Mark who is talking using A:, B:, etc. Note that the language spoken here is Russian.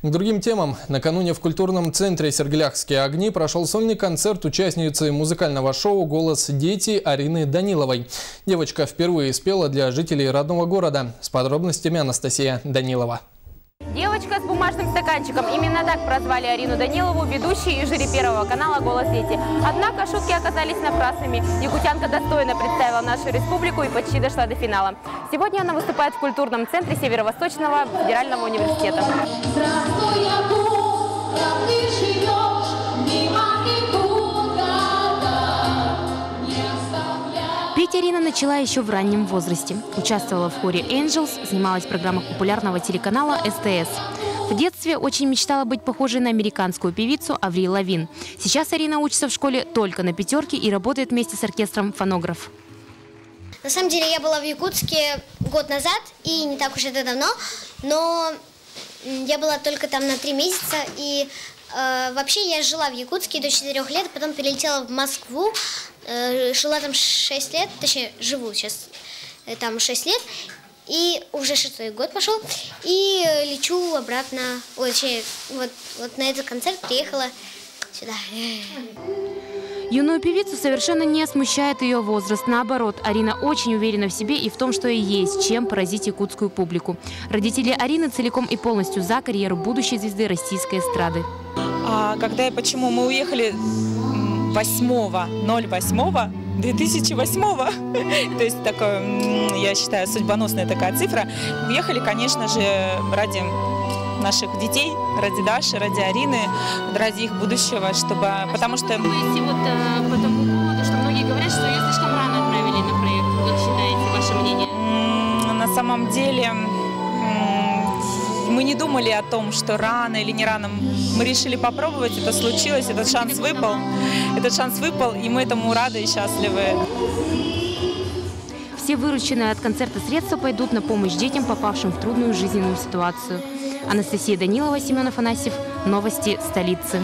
A: К другим темам. Накануне в культурном центре «Сергеляхские огни» прошел сольный концерт участницы музыкального шоу «Голос дети» Арины Даниловой. Девочка впервые спела для жителей родного города. С подробностями Анастасия Данилова.
B: Девочка с бумажным стаканчиком. Именно так прозвали Арину Данилову ведущие и жюри Первого канала «Голос дети». Однако шутки оказались напрасными. Якутянка достойно представила нашу республику и почти дошла до финала. Сегодня она выступает в культурном центре Северо-Восточного федерального университета. Петь Арина начала еще в раннем возрасте. Участвовала в хоре «Angels», снималась в программах популярного телеканала СТС. В детстве очень мечтала быть похожей на американскую певицу Аврил Лавин. Сейчас Арина учится в школе только на пятерке и работает вместе с оркестром «Фонограф».
C: На самом деле я была в Якутске год назад, и не так уж это давно, но я была только там на 3 месяца, и вообще я жила в Якутске до 4 лет, потом перелетела в Москву, жила там 6 лет, точнее живу сейчас там 6 лет, и уже 6-й год пошел, и лечу обратно, точнее, вот на этот концерт приехала сюда.
B: Юную певицу совершенно не смущает ее возраст. Наоборот, Арина очень уверена в себе и в том, что ей есть чем поразить якутскую публику. Родители Арины целиком и полностью за карьеру будущей звезды российской эстрады.
D: Когда и почему мы уехали 8.08.2008, то есть такое, я считаю, судьбоносная такая цифра, уехали, конечно же, ради наших детей, ради Даши, ради Арины, ради их будущего, потому что...
B: Думаете, вот по тому поводу, что многие говорят, что ее слишком рано отправили на проект. Как считаете, ваше мнение?
D: На самом деле, мы не думали о том, что рано или не рано. Мы решили попробовать, это случилось, этот шанс выпал, и мы этому рады и счастливы.
B: Все вырученные от концерта средства пойдут на помощь детям, попавшим в трудную жизненную ситуацию. Анастасия Данилова, Семен Афанасьев. Новости столицы.